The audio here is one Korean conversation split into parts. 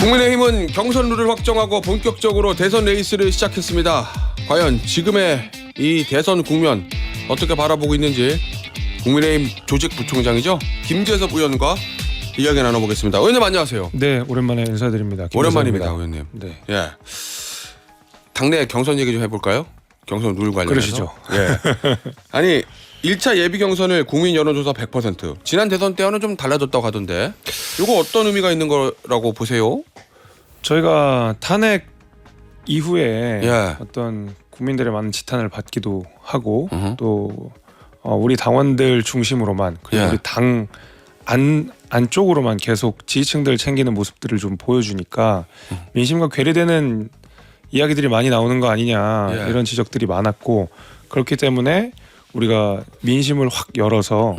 국민의힘은 경선 룰을 확정하고 본격적으로 대선 레이스를 시작했습니다. 과연 지금의 이 대선 국면 어떻게 바라보고 있는지 국민의힘 조직부총장이죠, 김재섭 의원과 이야기 나눠보겠습니다. 의원님 안녕하세요. 네, 오랜만에 인사드립니다. 오랜만입니다, 의원님. 네. 예. 당내 경선 얘기 좀 해볼까요? 경선 룰 관련해서. 그러시죠. 예. 아니 1차 예비 경선을 국민 여론조사 100%. 지난 대선 때와는 좀 달라졌다고 하던데 이거 어떤 의미가 있는 거라고 보세요? 저희가 탄핵 이후에 예. 어떤 국민들의 많은 지탄을 받기도 하고 또 우리 당원들 중심으로만 그리고 예. 우리 당 안쪽으로만 계속 지지층들 챙기는 모습들을 좀 보여주니까 민심과 괴리되는 이야기들이 많이 나오는 거 아니냐 예. 이런 지적들이 많았고, 그렇기 때문에 우리가 민심을 확 열어서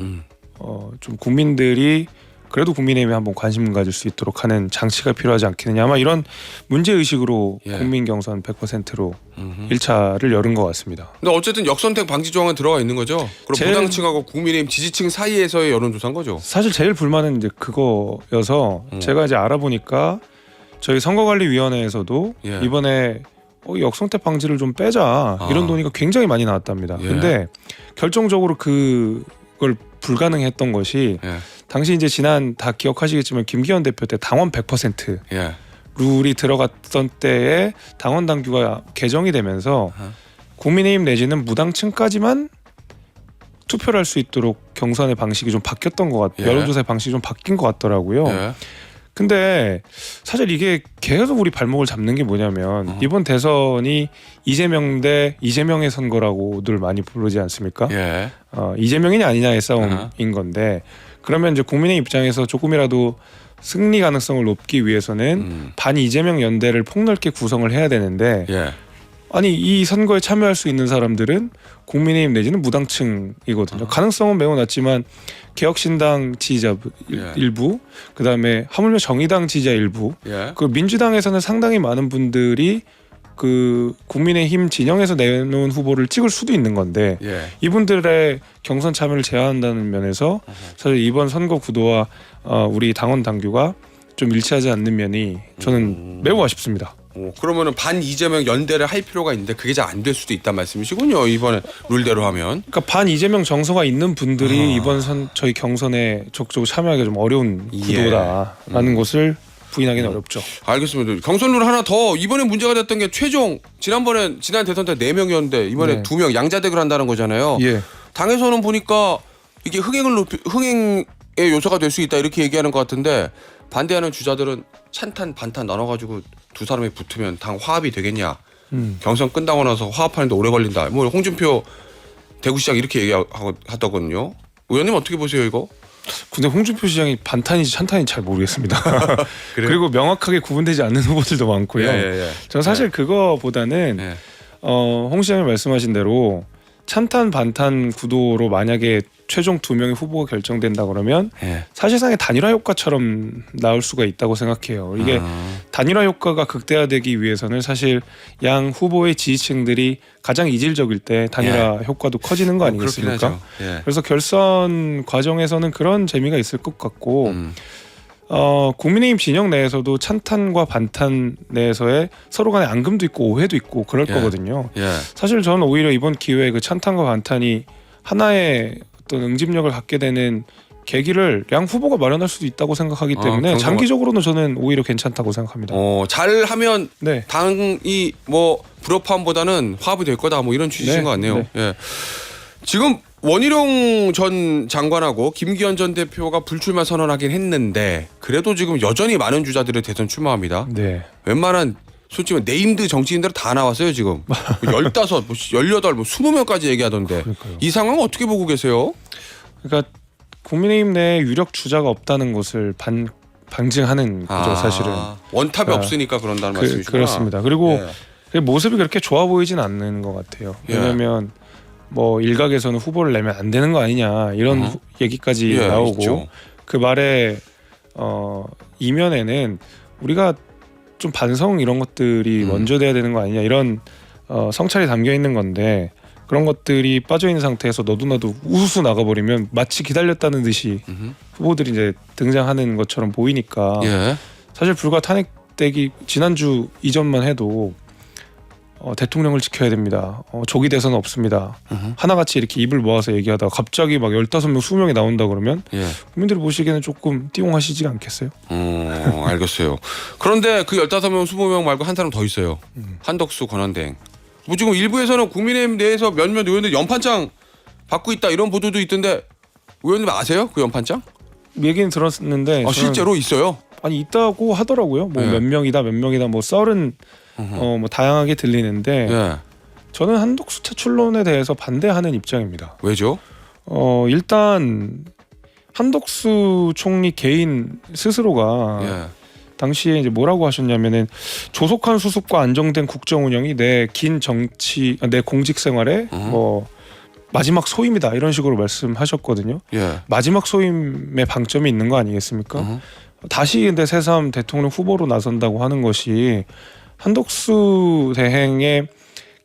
좀 국민들이 그래도 국민의힘에 한번 관심 가질 수 있도록 하는 장치가 필요하지 않겠느냐, 아마 이런 문제의식으로 예. 국민 경선 100%로 1차를 열은 것 같습니다. 근데 어쨌든 역선택 방지 조항은 들어가 있는 거죠? 그럼 제일- 무당층하고 국민의힘 지지층 사이에서의 여론조사인 거죠? 사실 제일 불만은 이제 그거여서 제가 이제 알아보니까 저희 선거관리위원회에서도 예. 이번에 역선택 방지를 좀 빼자 이런 논의가 굉장히 많이 나왔답니다. 예. 근데 결정적으로 그걸 불가능했던 것이 예. 당시 이제 지난 다 기억하시겠지만 김기현 대표 때 당원 100% 예. 룰이 들어갔던 때에 당원 당규가 개정이 되면서 국민의힘 내지는 무당층까지만 투표를 할 수 있도록 경선의 방식이 좀 바뀌었던 것 같아요. 예. 여론조사의 방식이 좀 바뀐 것 같더라고요. 예. 근데 사실 이게 계속 우리 발목을 잡는 게 뭐냐면 이번 대선이 이재명 대 이재명의 선거라고 늘 많이 부르지 않습니까? 예. 이재명이냐 아니냐의 싸움인 건데, 그러면 이제 국민의 입장에서 조금이라도 승리 가능성을 높기 위해서는 반 이재명 연대를 폭넓게 구성을 해야 되는데 예. 아니 이 선거에 참여할 수 있는 사람들은 국민의힘 내지는 무당층이거든요. 가능성은 매우 낮지만 개혁신당 지지자 예. 일부, 그다음에 하물며 정의당 지지자 일부, 예. 그 민주당에서는 상당히 많은 분들이 그 국민의힘 진영에서 내놓은 후보를 찍을 수도 있는 건데 예. 이분들의 경선 참여를 제한한다는 면에서 사실 이번 선거 구도와 우리 당원 당규가 좀 일치하지 않는 면이 저는 매우 아쉽습니다. 그러면은 반 이재명 연대를 할 필요가 있는데 그게 잘 안 될 수도 있단 말씀이시군요. 이번에 룰대로 하면. 그러니까 반 이재명 정서가 있는 분들이 이번 저희 경선에 적극적으로 참여하기가 좀 어려운 예. 구도다라는 것을 부인하기는 어렵죠. 알겠습니다. 경선 룰 하나 더, 이번에 문제가 됐던 게 최종 지난 대선 때 4명이었는데 이번에 네. 2명 양자택을 한다는 거잖아요. 예. 당에서는 보니까 이게 흥행의 요소가 될 수 있다 이렇게 얘기하는 것 같은데, 반대하는 주자들은 찬탄 반탄 나눠가지고 두 사람이 붙으면 당 화합이 되겠냐, 경선 끝나고 나서 화합하는데 오래 걸린다, 뭐 홍준표 대구시장 이렇게 얘기하더군요. 의원님 어떻게 보세요 이거? 근데 홍준표 시장이 반탄인지 찬탄인지 잘 모르겠습니다. 그래요? 그리고 명확하게 구분되지 않는 후보들도 많고요. 예. 저는 사실 그거보다는 예. 홍 시장이 말씀하신 대로 찬탄 반탄 구도로 만약에 최종 2명의 후보가 결정된다 그러면 예. 사실상의 단일화 효과처럼 나올 수가 있다고 생각해요. 이게 단일화 효과가 극대화되기 위해서는 사실 양 후보의 지지층들이 가장 이질적일 때 단일화 효과도 커지는 거 아니겠습니까? 그렇긴 하죠. 예. 그래서 결선 과정에서는 그런 재미가 있을 것 같고 국민의힘 진영 내에서도 찬탄과 반탄 내에서의 서로 간의 앙금도 있고 오해도 있고 그럴 예. 거거든요. 예. 사실 저는 오히려 이번 기회에 그 찬탄과 반탄이 하나의 어떤 응집력을 갖게 되는 계기를 양 후보가 마련할 수도 있다고 생각하기 때문에 경선과- 장기적으로는 저는 오히려 괜찮다고 생각합니다. 잘하면 네. 당이 뭐 불협화음보다는 화합이 될 거다, 뭐 이런 취지신 네, 것 같네요. 네. 예. 지금 원희룡 전 장관하고 김기현 전 대표가 불출마 선언하긴 했는데 그래도 지금 여전히 많은 주자들이 대선 출마합니다. 네. 웬만한 솔직히 네임드 정치인들 다 나왔어요 지금. 15, 18, 20명까지 얘기하던데. 그러니까요. 이 상황 어떻게 보고 계세요? 그러니까 국민의힘 내에 유력 주자가 없다는 것을 방증하는 거죠, 사실은. 원탑이 아, 없으니까 그런다는 말씀이시구나. 그렇습니다. 그리고 예. 그 모습이 그렇게 좋아 보이진 않는 것 같아요. 예. 왜냐하면 뭐 일각에서는 후보를 내면 안 되는 거 아니냐 이런 얘기까지 예, 나오고 있죠. 그 말의 이면에는 우리가 좀 반성 이런 것들이 먼저 돼야 되는 거 아니냐 이런 성찰이 담겨 있는 건데 그런 것들이 빠져 있는 상태에서 너도 우수수 나가버리면 마치 기다렸다는 듯이 후보들이 이제 등장하는 것처럼 보이니까 예. 사실 불과 탄핵 막대기 지난주 이전만 해도 대통령을 지켜야 됩니다. 조기 대선 없습니다. 하나같이 이렇게 입을 모아서 얘기하다가 갑자기 막 15명, 20명이 나온다 그러면 예. 국민들이 보시기에는 조금 띠용하시지 않겠어요? 알겠어요. 그런데 그 15명, 20명 말고 한 사람 더 있어요. 한덕수 권한대행. 뭐 지금 일부에서는 국민의힘 내에서 몇몇 의원들 연판장 받고 있다 이런 보도도 있던데 의원님 아세요? 그 연판장? 얘기는 들었는데 저는 실제로 있어요? 아니 있다고 하더라고요. 뭐 예. 몇 명이다 뭐 썰은 뭐 다양하게 들리는데 예. 저는 한덕수 차출론에 대해서 반대하는 입장입니다. 왜죠? 일단 한덕수 총리 개인 스스로가 예. 당시에 이제 뭐라고 하셨냐면은 조속한 수습과 안정된 국정 운영이 내 긴 정치 내 공직 생활의 뭐 마지막 소임이다 이런 식으로 말씀하셨거든요. 예. 마지막 소임의 방점이 있는 거 아니겠습니까? 다시 근데 새삼 대통령 후보로 나선다고 하는 것이 한덕수 대행의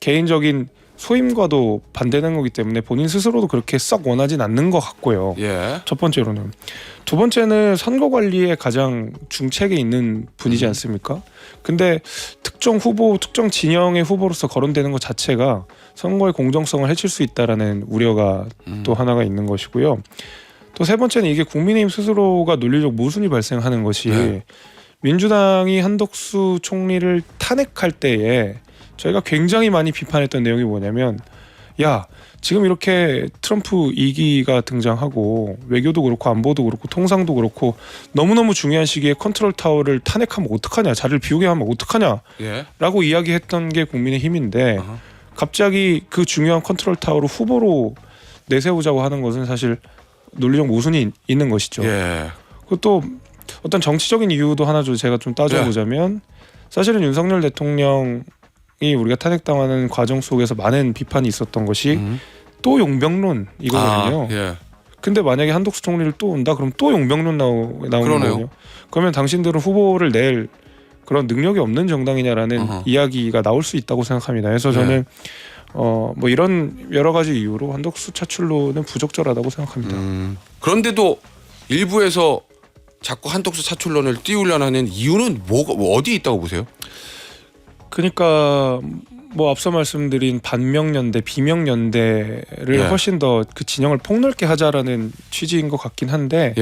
개인적인 소임과도 반대되는 거기 때문에 본인 스스로도 그렇게 썩 원하진 않는 것 같고요. 예. 첫 번째로는. 두 번째는 선거 관리에 가장 중책에 있는 분이지 않습니까? 근데 특정 후보, 특정 진영의 후보로서 거론되는 것 자체가 선거의 공정성을 해칠 수 있다라는 우려가 또 하나가 있는 것이고요. 또 세 번째는 이게 국민의힘 스스로가 논리적 모순이 발생하는 것이 네. 민주당이 한덕수 총리를 탄핵할 때에 저희가 굉장히 많이 비판했던 내용이 뭐냐면 야 지금 이렇게 트럼프 2기가 등장하고 외교도 그렇고 안보도 그렇고 통상도 그렇고 너무너무 중요한 시기에 컨트롤 타워를 탄핵하면 어떡하냐 자리를 비우게 하면 어떡하냐 예. 라고 이야기했던 게 국민의힘인데 갑자기 그 중요한 컨트롤 타워를 후보로 내세우자고 하는 것은 사실 논리적 모순이 있는 것이죠. 예. 그것도 어떤 정치적인 이유도 하나 제가 좀 따져보자면 사실은 윤석열 대통령이 우리가 탄핵당하는 과정 속에서 많은 비판이 있었던 것이 또 용병론이거든요. 예. 근데 만약에 한덕수 총리를 또 온다 그럼 또 용병론 나오는 거거든요. 그러면 당신들은 후보를 낼 그런 능력이 없는 정당이냐라는 이야기가 나올 수 있다고 생각합니다. 그래서 저는 뭐 이런 여러 가지 이유로 한덕수 차출로는 부적절하다고 생각합니다. 그런데도 일부에서 자꾸 한덕수 차출론을 띄우려는 하는 이유는 뭐 어디에 있다고 보세요? 그러니까 뭐 앞서 말씀드린 반명연대, 비명연대를 훨씬 더 그 진영을 폭넓게 하자라는 취지인 것 같긴 한데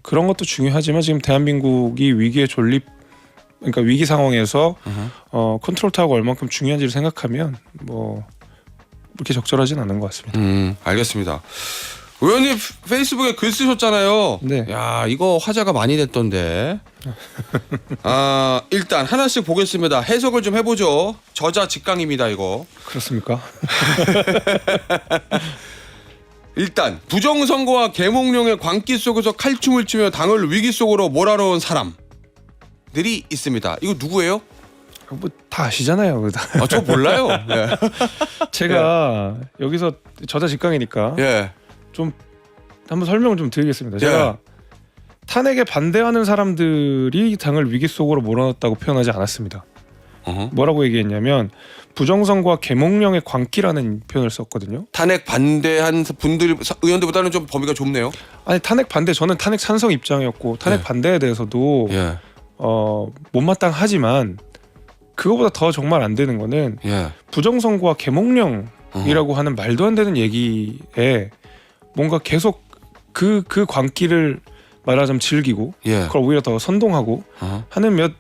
그런 것도 중요하지만 지금 대한민국이 위기에 그러니까 위기 상황에서 컨트롤 타워가 얼만큼 중요한지를 생각하면 뭐 그렇게 적절하진 않은 것 같습니다. 알겠습니다. 의원님 페이스북에 글 쓰셨잖아요. 네. 야 이거 화제가 많이 됐던데. 일단 하나씩 보겠습니다. 해석을 좀 해보죠. 저자 직강입니다 이거. 그렇습니까? 일단 부정선거와 계몽령의 광기 속에서 칼춤을 추며 당을 위기 속으로 몰아넣은 사람들이 있습니다. 이거 누구예요? 뭐 다 아시잖아요. 저 몰라요. 예. 제가 여기서 저자 직강이니까 좀 한번 설명을 좀 드리겠습니다. 제가 탄핵에 반대하는 사람들이 당을 위기 속으로 몰아넣었다고 표현하지 않았습니다. 뭐라고 얘기했냐면 부정선거와 계몽령의 광기라는 표현을 썼거든요. 탄핵 반대한 분들 의원들보다는 좀 범위가 좁네요. 아니 탄핵 반대 저는 탄핵 찬성 입장이었고 탄핵 반대에 대해서도 못마땅하지만 그거보다 더 정말 안 되는 거는 부정선거와 계몽령이라고 하는 말도 안 되는 얘기에 뭔가 계속 그 광기를 말하자면 즐기고 그걸 오히려 더 선동하고 하는 몇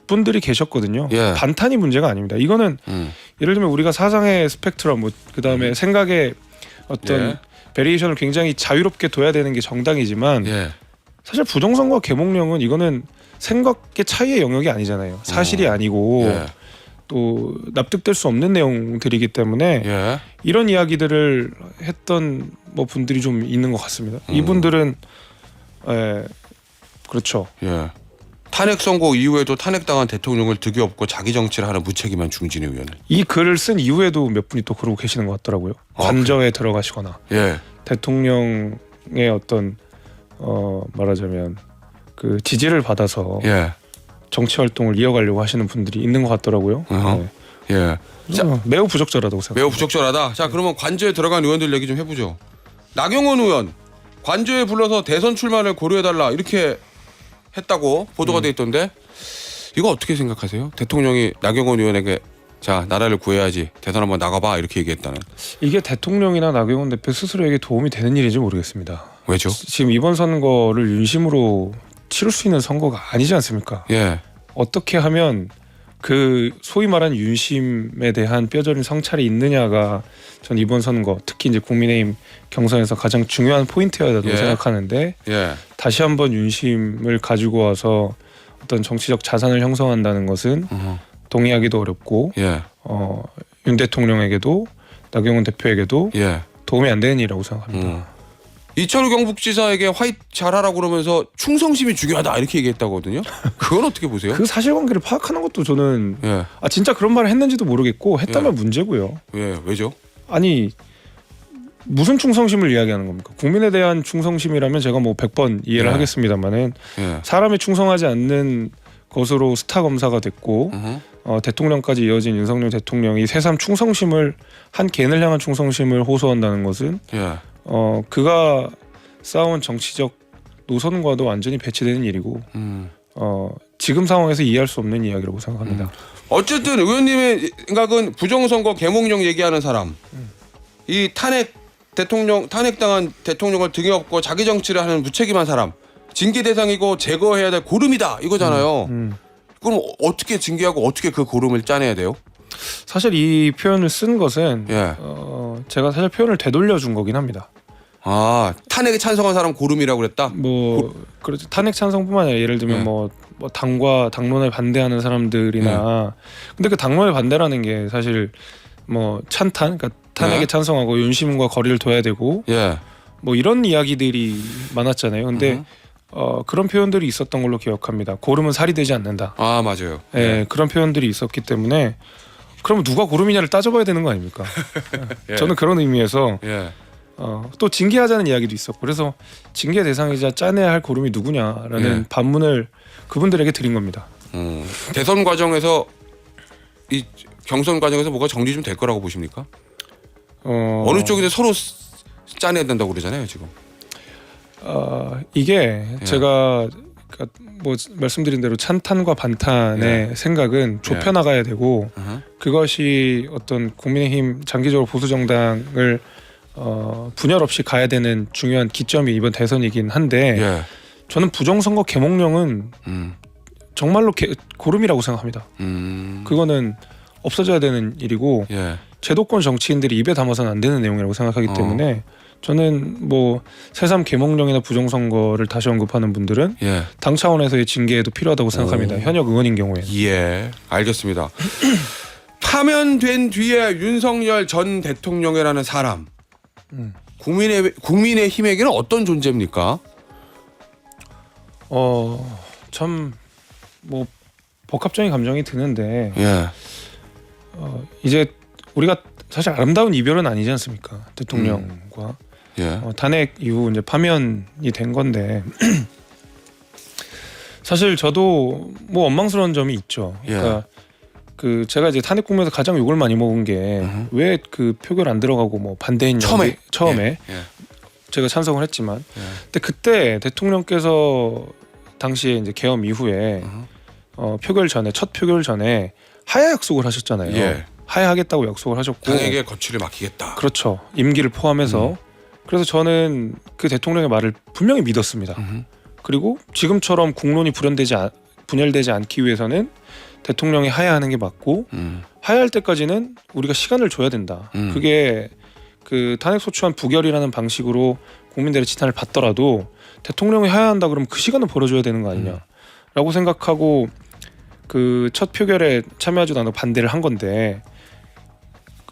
분들이 계셨거든요. 반탄이 문제가 아닙니다. 이거는 예를 들면 우리가 사상의 스펙트럼 뭐 그다음에 생각의 어떤 베리에이션을 굉장히 자유롭게 둬야 되는 게 정당이지만 사실 부정선거와 계몽령은 이거는 생각의 차이의 영역이 아니잖아요. 사실이 아니고 또 납득될 수 없는 내용들이기 때문에 이런 이야기들을 했던 뭐 분들이 좀 있는 것 같습니다. 이분들은 그렇죠. 탄핵 선고 이후에도 탄핵당한 대통령을 득이 없고 자기 정치를 하는 무책임한 중진의 의원. 이 글을 쓴 이후에도 몇 분이 또 그러고 계시는 것 같더라고요. 관저에 들어가시거나 대통령의 어떤 말하자면 그 지지를 받아서 정치 활동을 이어가려고 하시는 분들이 있는 것 같더라고요. 매우 부적절하다고 생각합니다. 매우 부적절하다. 자 그러면 관저에 들어간 의원들 얘기 좀 해보죠. 나경원 의원 관저에 불러서 대선 출마를 고려해달라 이렇게 했다고 보도가 돼 있던데 이거 어떻게 생각하세요? 대통령이 나경원 의원에게 자 나라를 구해야지 대선 한번 나가봐 이렇게 얘기했다는. 이게 대통령이나 나경원 대표 스스로에게 도움이 되는 일인지 모르겠습니다. 왜죠? 지금 이번 선거를 윤심으로 치를 수 있는 선거가 아니지 않습니까? 예. 어떻게 하면 그 소위 말하는 윤심에 대한 뼈저린 성찰이 있느냐가 전 이번 선거 특히 이제 국민의힘 경선에서 가장 중요한 포인트였다고 예. 생각하는데 예. 다시 한번 윤심을 가지고 와서 어떤 정치적 자산을 형성한다는 것은 동의하기도 어렵고 예. 윤 대통령에게도 나경원 대표에게도 예. 도움이 안 되는 일이라고 생각합니다. 이철우 경북지사에게 화이트 잘하라고 그러면서 충성심이 중요하다 이렇게 얘기했다거든요. 그건 어떻게 보세요? 그 사실관계를 파악하는 것도 저는 예. 진짜 그런 말을 했는지도 모르겠고 했다면 예. 문제고요. 예. 왜죠? 아니 무슨 충성심을 이야기하는 겁니까? 국민에 대한 충성심이라면 제가 뭐 100번 이해를 예. 하겠습니다만은 예. 사람이 충성하지 않는 것으로 스타 검사가 됐고 대통령까지 이어진 윤석열 대통령이 새삼 충성심을 한 개인을 향한 충성심을 호소한다는 것은 예. 그가 쌓아온 정치적 노선과도 완전히 배치되는 일이고 지금 상황에서 이해할 수 없는 이야기라고 생각합니다. 어쨌든 의원님의 생각은 부정선거 개몽령 얘기하는 사람, 이 탄핵당한 대통령을 등에 업고 자기 정치를 하는 무책임한 사람, 징계 대상이고 제거해야 될 고름이다 이거잖아요. 그럼 어떻게 징계하고 어떻게 그 고름을 짜내야 돼요? 사실 이 표현을 쓴 것은 예. 제가 사실 표현을 되돌려 준 거긴 합니다. 탄핵에 찬성한 사람 고름이라고 그랬다? 그렇죠. 탄핵 찬성뿐만 아니라 예를 들면 예. 뭐 당과 당론에 반대하는 사람들이나 근데 그 당론에 반대라는 게 사실 뭐 찬탄 그러니까 탄핵에 예. 찬성하고 윤심과 거리를 둬야 되고 예. 뭐 이런 이야기들이 많았잖아요. 근데 그런 표현들이 있었던 걸로 기억합니다. 고름은 살이 되지 않는다. 맞아요. 예, 그런 표현들이 있었기 때문에 그러면 누가 고름이냐를 따져봐야 되는 거 아닙니까? 예. 저는 그런 의미에서 예. 또 징계하자는 이야기도 있었고 그래서 징계 대상이자 짜내야 할 고름이 누구냐라는 예. 반문을 그분들에게 드린 겁니다. 대선 과정에서 이 경선 과정에서 뭐가 정리 좀 될 거라고 보십니까? 어느 쪽이든 서로 짜내야 된다고 그러잖아요 지금. 이게 예. 제가 뭐 말씀드린 대로 찬탄과 반탄의 생각은 좁혀 나가야 되고 그것이 어떤 국민의힘 장기적으로 보수 정당을 분열 없이 가야 되는 중요한 기점이 이번 대선이긴 한데 예. 저는 부정선거 개몽령은 정말로 고름이라고 생각합니다. 그거는 없어져야 되는 일이고 예. 제도권 정치인들이 입에 담아서는 안 되는 내용이라고 생각하기 때문에 저는 뭐 새삼 개몽령이나 부정선거를 다시 언급하는 분들은 예. 당 차원에서의 징계에도 필요하다고 생각합니다. 현역 의원인 경우에. 예. 알겠습니다. 파면된 뒤에 윤석열 전 대통령이라는 사람 국민의힘에게는 어떤 존재입니까? 참 뭐 복합적인 감정이 드는데 예. 이제 우리가 사실 아름다운 이별은 아니지 않습니까? 대통령과 예. 탄핵 이후 이제 파면이 된 건데 사실 저도 뭐 원망스러운 점이 있죠. 그러니까 그 제가 이제 탄핵 국면에서 가장 욕을 많이 먹은 게 왜 그 표결 안 들어가고 뭐 반대했냐 처음에 예. 제가 찬성을 했지만 근데 그때 대통령께서 당시에 이제 계엄 이후에 표결 전에 첫 표결 전에 하야 약속을 하셨잖아요. 예. 하야하겠다고 약속을 하셨고 당에게 거취를 맡기겠다. 그렇죠. 임기를 포함해서 그래서 저는 그 대통령의 말을 분명히 믿었습니다. 그리고 지금처럼 국론이 분열되지 않기 위해서는 대통령이 하야하는 게 맞고 하야할 때까지는 우리가 시간을 줘야 된다. 그게 그 탄핵소추안 부결이라는 방식으로 국민들의 지탄을 받더라도 대통령이 하야한다 그러면 그 시간은 벌어줘야 되는 거 아니냐라고 생각하고 그 첫 표결에 참여하지도 않고 반대를 한 건데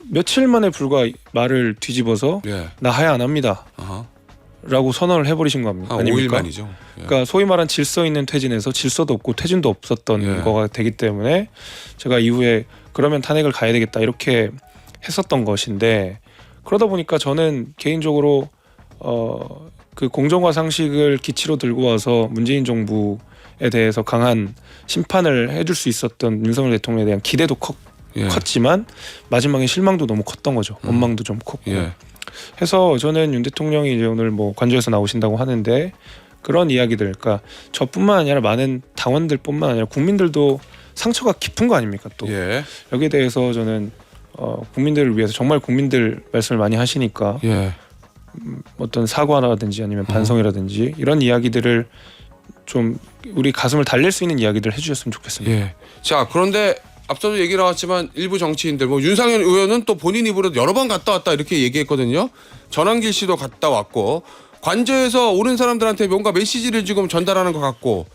며칠 만에 불과 말을 뒤집어서 나 하야 안 합니다 라고 선언을 해버리신 겁니다. 한 5일 만이죠. 그러니까 소위 말한 질서 있는 퇴진에서 질서도 없고 퇴진도 없었던 거가 되기 때문에 제가 이후에 그러면 탄핵을 가야 되겠다 이렇게 했었던 것인데 그러다 보니까 저는 개인적으로 그 공정과 상식을 기치로 들고 와서 문재인 정부에 대해서 강한 심판을 해줄 수 있었던 윤석열 대통령에 대한 기대도 컸지만 마지막에 실망도 너무 컸던 거죠. 원망도 좀 컸고. 해서 저는 윤 대통령이 이제 오늘 뭐 관저에서 나오신다고 하는데 그런 이야기들, 그러니까 저뿐만 아니라 많은 당원들뿐만 아니라 국민들도 상처가 깊은 거 아닙니까? 또 예. 여기에 대해서 저는 국민들을 위해서 정말 국민들 말씀을 많이 하시니까 예. 어떤 사과라든지 아니면 반성이라든지 이런 이야기들을 좀 우리 가슴을 달랠 수 있는 이야기들 해주셨으면 좋겠습니다. 예. 자, 그런데 앞서도 얘기 나왔지만 일부 정치인들 뭐 윤상현 의원은 또 본인 입으로 여러 번 갔다 왔다 이렇게 얘기했거든요. 전환길 씨도 갔다 왔고 관저에서 오는 사람들한테 뭔가 메시지를 지금 전달하는 것 같고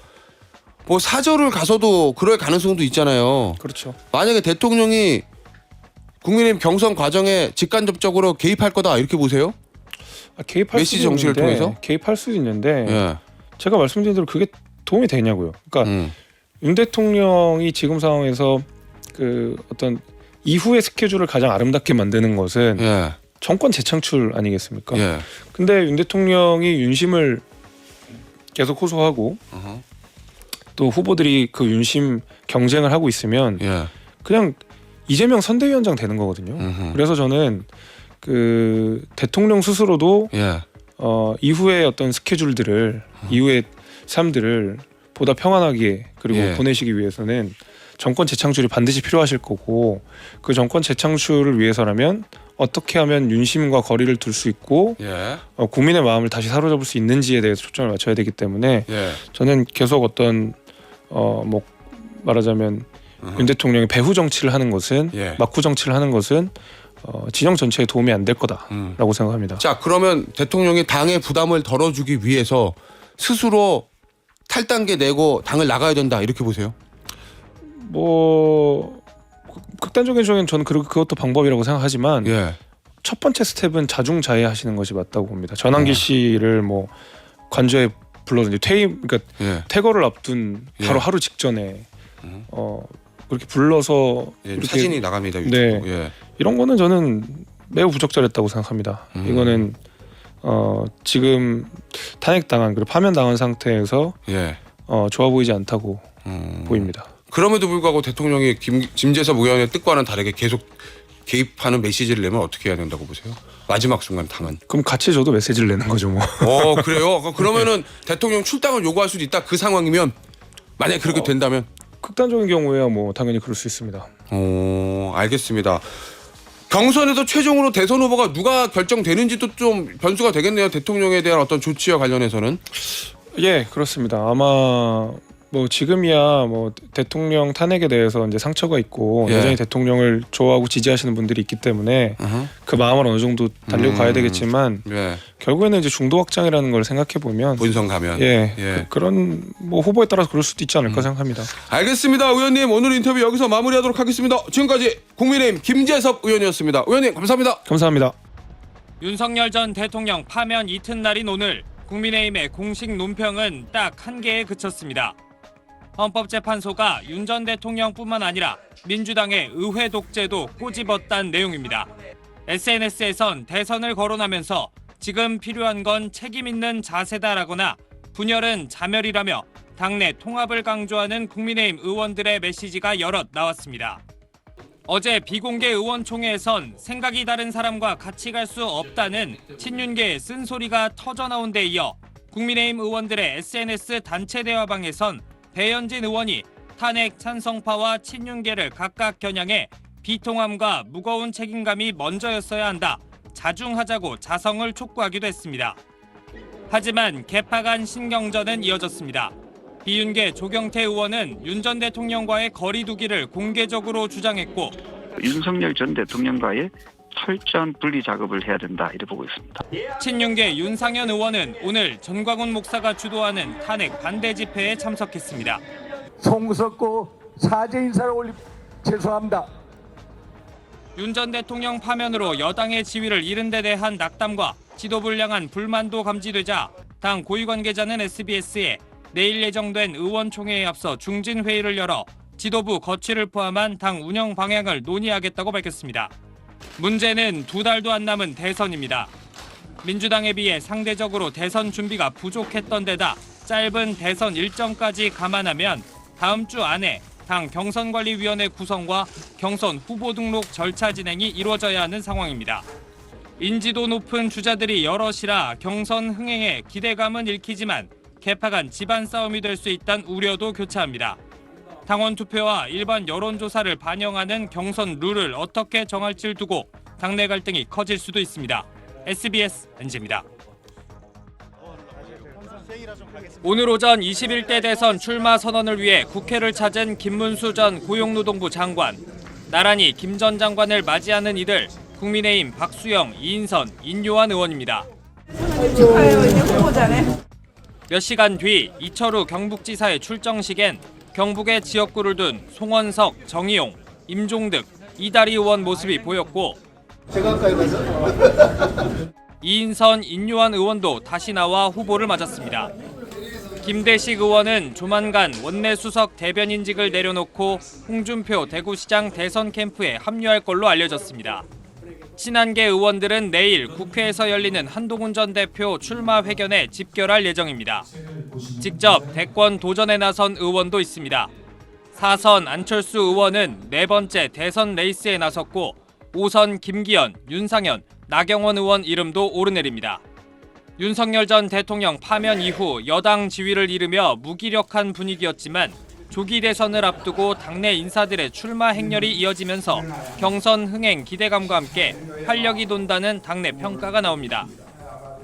뭐 사저를 가서도 그럴 가능성도 있잖아요. 그렇죠. 만약에 대통령이 국민의힘 경선 과정에 직간접적으로 개입할 거다 이렇게 보세요? 개입할 메시지 수도 정치를 있는데, 통해서? 개입할 수도 있는데 예. 제가 말씀드린 대로 그게 도움이 되냐고요. 그러니까 윤 대통령이 지금 상황에서 그 어떤 이후의 스케줄을 가장 아름답게 만드는 것은 예. 정권 재창출 아니겠습니까? 예. 근데 윤 대통령이 윤심을 계속 호소하고 어허. 또 후보들이 그 윤심 경쟁을 하고 있으면 예. 그냥 이재명 선대위원장 되는 거거든요. 그래서 저는 그 대통령 스스로도 예. 이후의 어떤 스케줄들을 이후의 삶들을 보다 평안하게 그리고 예. 보내시기 위해서는 정권 재창출이 반드시 필요하실 거고 그 정권 재창출을 위해서라면 어떻게 하면 윤심과 거리를 둘 수 있고 예. 국민의 마음을 다시 사로잡을 수 있는지에 대해서 초점을 맞춰야 되기 때문에 예. 저는 계속 어떤 뭐 말하자면 윤 대통령이 배후 정치를 하는 것은 예. 막후 정치를 하는 것은 진영 전체에 도움이 안 될 거다라고 생각합니다. 자, 그러면 대통령이 당의 부담을 덜어주기 위해서 스스로 탈당계 내고 당을 나가야 된다 이렇게 보세요? 뭐 극단적인 경우에는 저는 그것도 방법이라고 생각하지만 예. 첫 번째 스텝은 자중자애하시는 것이 맞다고 봅니다. 전환길 씨를 뭐 관저에 불러서 이제 그러니까 예. 퇴거를 앞둔 바로 예. 하루 직전에 그렇게 불러서 예. 이렇게 사진이 나갑니다. 유튜브. 네. 예. 이런 거는 저는 매우 부적절했다고 생각합니다. 이거는 지금 탄핵당한 그리고 파면당한 상태에서 예. 좋아 보이지 않다고 보입니다. 그럼에도 불구하고 대통령이 김재섭 의원의 뜻과는 다르게 계속 개입하는 메시지를 내면 어떻게 해야 된다고 보세요? 마지막 순간 당은. 그럼 같이 저도 메시지를 내는 거죠 뭐. 그래요? 그러면은 대통령 출당을 요구할 수도 있다. 그 상황이면 만약에 그렇게 된다면. 극단적인 경우에야 뭐 당연히 그럴 수 있습니다. 알겠습니다. 경선에서 최종으로 대선 후보가 누가 결정되는지도 좀 변수가 되겠네요. 대통령에 대한 어떤 조치와 관련해서는. 예, 그렇습니다. 아마 뭐 지금이야 뭐 대통령 탄핵에 대해서 이제 상처가 있고 예. 여전히 대통령을 좋아하고 지지하시는 분들이 있기 때문에 그 마음을 어느 정도 달리고 가야 되겠지만 예. 결국에는 이제 중도 확장이라는 걸 생각해 보면 본선 가면. 예. 그런 뭐 후보에 따라서 그럴 수도 있지 않을까 생각합니다. 알겠습니다. 의원님 오늘 인터뷰 여기서 마무리하도록 하겠습니다. 지금까지 국민의힘 김재섭 의원이었습니다. 의원님 감사합니다. 감사합니다. 윤석열 전 대통령 파면 이튿날인 오늘 국민의힘의 공식 논평은 딱 한 개에 그쳤습니다. 헌법재판소가 윤 전 대통령뿐만 아니라 민주당의 의회 독재도 꼬집었다는 내용입니다. SNS에선 대선을 거론하면서 지금 필요한 건 책임 있는 자세다라거나 분열은 자멸이라며 당내 통합을 강조하는 국민의힘 의원들의 메시지가 여럿 나왔습니다. 어제 비공개 의원총회에선 생각이 다른 사람과 같이 갈 수 없다는 친윤계의 쓴소리가 터져나온 데 이어 국민의힘 의원들의 SNS 단체 대화방에선 배현진 의원이 탄핵 찬성파와 친윤계를 각각 겨냥해 비통함과 무거운 책임감이 먼저였어야 한다. 자중하자고 자성을 촉구하기도 했습니다. 하지만 개파 간 신경전은 이어졌습니다. 비윤계 조경태 의원은 윤 전 대통령과의 거리 두기를 공개적으로 주장했고 윤석열 전 대통령과의 철저한 분리 작업을 해야 된다 이렇게 보고 있습니다. 친윤계 윤상현 의원은 오늘 전광훈 목사가 주도하는 탄핵 반대 집회에 참석했습니다. 송구스럽고 사죄 인사를 죄송합니다. 윤 전 대통령 파면으로 여당의 지위를 잃은 데 대한 낙담과 지도불량한 불만도 감지되자 당 고위 관계자는 SBS에 내일 예정된 의원총회에 앞서 중진회의를 열어 지도부 거취를 포함한 당 운영 방향을 논의하겠다고 밝혔습니다. 문제는 2달도 안 남은 대선입니다. 민주당에 비해 상대적으로 대선 준비가 부족했던 데다 짧은 대선 일정까지 감안하면 다음 주 안에 당 경선관리위원회 구성과 경선 후보 등록 절차 진행이 이루어져야 하는 상황입니다. 인지도 높은 주자들이 여럿이라 경선 흥행에 기대감은 읽히지만 계파 간 집안 싸움이 될 수 있다는 우려도 교차합니다. 당원 투표와 일반 여론조사를 반영하는 경선 룰을 어떻게 정할지를 두고 당내 갈등이 커질 수도 있습니다. SBS NG입니다. 오늘 오전 21대 대선 출마 선언을 위해 국회를 찾은 김문수 전 고용노동부 장관. 나란히 김 전 장관을 맞이하는 이들, 국민의힘 박수영, 이인선, 인요한 의원입니다. 축하해요. 이제 후보자네. 몇 시간 뒤 이철우 경북지사의 출정식엔 경북의 지역구를 둔 송원석, 정의용, 임종득, 이다리 의원 모습이 보였고 이인선, 인요한 의원도 다시 나와 후보를 맞았습니다. 김대식 의원은 조만간 원내 수석 대변인직을 내려놓고 홍준표 대구시장 대선 캠프에 합류할 걸로 알려졌습니다. 친한계 의원들은 내일 국회에서 열리는 한동훈 전 대표 출마 회견에 집결할 예정입니다. 직접 대권 도전에 나선 의원도 있습니다. 4선 안철수 의원은 4번째 대선 레이스에 나섰고 5선 김기현, 윤상현, 나경원 의원 이름도 오르내립니다. 윤석열 전 대통령 파면 이후 여당 지위를 잃으며 무기력한 분위기였지만 조기 대선을 앞두고 당내 인사들의 출마 행렬이 이어지면서 경선 흥행 기대감과 함께 활력이 돈다는 당내 평가가 나옵니다.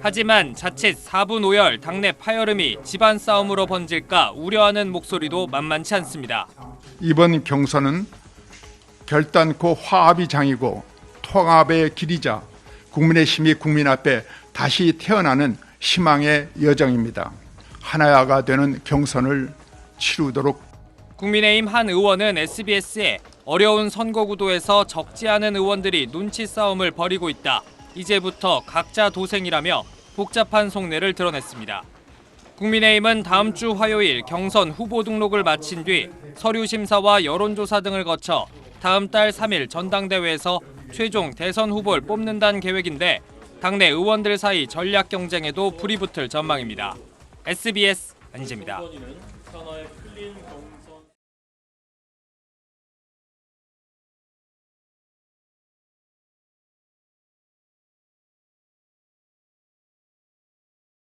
하지만 자칫 4분 5열 당내 파열음이 집안 싸움으로 번질까 우려하는 목소리도 만만치 않습니다. 이번 경선은 결단코 화합이 장이고 통합의 길이자 국민의힘이 국민 앞에 다시 태어나는 희망의 여정입니다. 하나야가 되는 경선을 치르도록. 국민의힘 한 의원은 SBS에 어려운 선거 구도에서 적지 않은 의원들이 눈치 싸움을 벌이고 있다. 이제부터 각자 도생이라며 복잡한 속내를 드러냈습니다. 국민의힘은 다음 주 화요일 경선 후보 등록을 마친 뒤 서류 심사와 여론조사 등을 거쳐 다음 달 3일 전당대회에서 최종 대선 후보를 뽑는다는 계획인데 당내 의원들 사이 전략 경쟁에도 불이 붙을 전망입니다. SBS 안희재입니다.